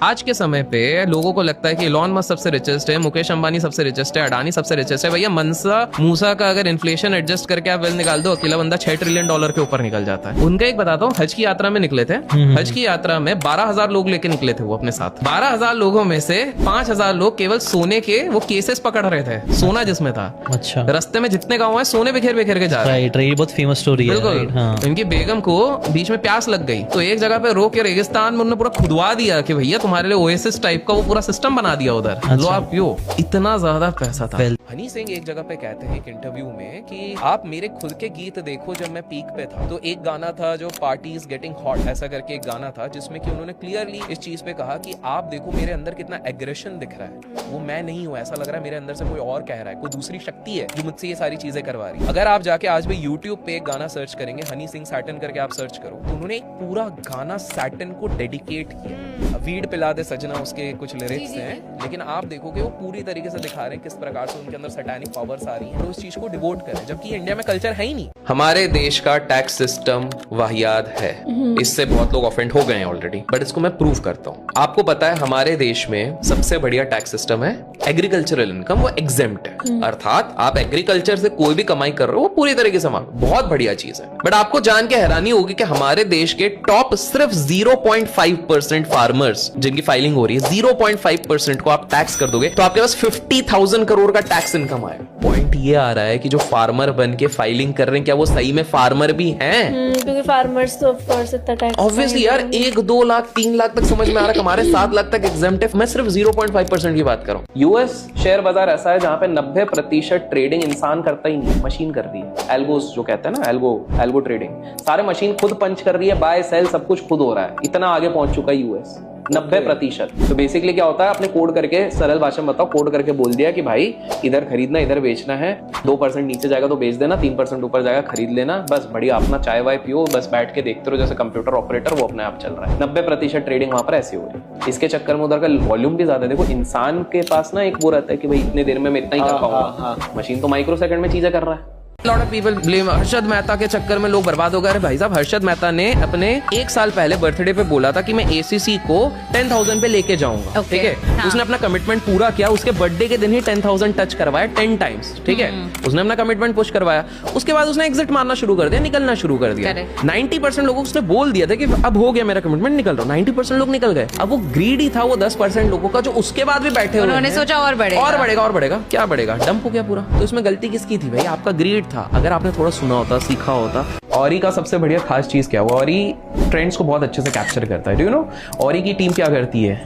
आज के समय पे लोगों को लगता है कि इलॉन मस्क सबसे रिचेस्ट है, मुकेश अंबानी सबसे रिचेस्ट है, अडानी सबसे रिचेस्ट है। भैया मनसा मूसा का अगर इन्फ्लेशन एडजस्ट करके आप वेल्थ निकाल दो, अकेला बंदा $6 ट्रिलियन के ऊपर निकल जाता है। उनका एक बताता हूँ, हज की यात्रा में निकले थे। हज की यात्रा में 12,000 लोग लेके निकले थे वो अपने साथ। 12,000 लोगों में से 5,000 लोग केवल सोने के वो केसेस पकड़ रहे थे, सोना जिसमें था। अच्छा, रास्ते में जितने गाँव है सोने बिखेर बिखेर के जा रहे हैं। राइट, बहुत फेमस स्टोरी है। बिल्कुल। हाँ। इनकी बेगम को बीच में प्यास लग गई तो एक जगह पे रोक के रेगिस्तान में उन्होंने पूरा खुदवा दिया कि भैया तुम्हारे लिए ओएसिस टाइप का वो पूरा सिस्टम बना दिया उधर। लो आप पियो। इतना ज्यादा पैसा था। हनी सिंह एक जगह पे कहते हैं एक इंटरव्यू में कि आप मेरे खुद के गीत देखो जब मैं पीक पे था। तो एक गाना था जो पार्टी इज गेटिंग हॉट ऐसा करके एक गाना था, जिसमें कि उन्होंने क्लियरली इस चीज पे कहा कि आप देखो मेरे अंदर कितना एग्रेशन दिख रहा है, वो मैं नहीं हूँ, ऐसा लग रहा है मेरे अंदर से कोई और कह रहा है, कोई दूसरी शक्ति है जो मुझसे ये सारी चीजें करवा रही है। अगर आप जाके आज भी यूट्यूब पे एक गाना सर्च करेंगे, हनी सिंह सैटन करके आप सर्च करो, तो उन्होंने एक पूरा गाना सैटन को डेडिकेट किया। वीड पिला दे सजना उसके कुछ लिरिक्स हैं, लेकिन आप देखोगे वो पूरी तरीके से दिखा रहे हैं किस प्रकार से उनके अंदर सैटानिक पावर्स आ रही हैं, तो उस चीज को डिवोट करें, जबकि इंडिया में कल्चर है ही नहीं। हमारे देश का टैक्स सिस्टम वाहियात है, इससे बहुत लोग ऑफेंड हो गए हैं ऑलरेडी, बट इसको मैं प्रूव करता हूँ। आपको पता है हमारे देश में सबसे बढ़िया टैक्स सिस्टम है एग्रीकल्चरल इनकम, वो एग्जेम्प्ट है। अर्थात आप एग्रीकल्चर से कोई भी कमाई कर रहे हो वो पूरी तरीके से बहुत बढ़िया चीज है। बट आपको जान के हैरानी होगी कि हमारे देश के टॉप सिर्फ 0.5% फार्मर्स जिनकी फाइलिंग हो रही है, 0.5% को आप टैक्स कर दोगे तो आपके पास 50,000 करोड़ का टैक्स इनकम आएगा। पॉइंट ये आ रहा है कि जो फार्मर बन के फाइलिंग कर रहे हैं क्या वो सही में फार्मर भी हैं? क्योंकि फार्मर्स तो ऑफ कोर्स इतना टैक्स ऑब्वियसली यार 1, 2 लाख 3 लाख तक समझ में आ रहा है, हमारे 7 लाख तक एग्जेम्प्ट है। मैं सिर्फ 0.5% की बात कर रहा हूँ। यूएस शेयर बाजार ऐसा है जहां पे 90% ट्रेडिंग इंसान करता ही नहीं, मशीन कर रही है। एल्गोस जो कहते हैं ना, एल्गो ट्रेडिंग, सारे मशीन खुद पंच कर रही है, बाय सेल सब कुछ खुद हो रहा है। इतना आगे पहुंच चुका है यूएस, 90%। तो बेसिकली क्या होता है, आपने कोड करके, सरल भाषा में बताओ, कोड करके बोल दिया कि भाई इधर खरीदना इधर बेचना है, 2% नीचे जाएगा तो बेच देना, 3% ऊपर जाएगा खरीद लेना, बस बढ़िया अपना चाय वाय पियो, बस बैठ के देखते रहो जैसे कंप्यूटर ऑपरेटर, वो अपने आप चल रहा है। 90% ट्रेडिंग वहां पर ऐसी हो रही है। इसके चक्कर में उधर का वॉल्यूम भी ज्यादा है। देखो इंसान के पास ना एक वो रहता है कि भाई इतने देर में मैं इतना ही कर पाऊंगा, मशीन तो माइक्रो सेकंड में चीजें कर रहा है। Lot of people blame Harshad Mehta के चक्कर में लोग बर्बाद हो गए। अरे भाई साहब, हर्षद मेहता ने अपने 1 साल पहले बर्थडे पे बोला था कि मैं एसीसी को 10,000 पे लेके जाऊंगा, ठीक है। हाँ। उसने अपना कमिटमेंट पूरा किया, उसके बर्थडे के दिन ही 10,000 टच करवाया 10 टाइम्स, ठीक है। उसने अपना कमिटमेंट पुश करवाया, उसके बाद उसने एग्जिट मारना शुरू कर दिया, निकलना शुरू कर दिया। 90% लोगों को उसने बोल दिया था कि अब हो गया मेरा कमिटमेंट, निकल रहा हूं। 90% लोग निकल गए। अब वो ग्रीडी था वो 10% लोगों का जो उसके बाद भी बैठे हुए, उन्होंने सोचा और बढ़ेगा, क्या बढ़ेगा, डंप हो गया पूरा। तो इसमें गलती किसकी थी भाई? आपका ग्रीड था। अगर आपने थोड़ा सुना होता, सीखा होता। ऑरी का सबसे बढ़िया खास चीज क्या हुआ, ऑरी ट्रेंड्स को बहुत अच्छे से कैप्चर करता है। डू यू नो ऑरी की टीम क्या करती है?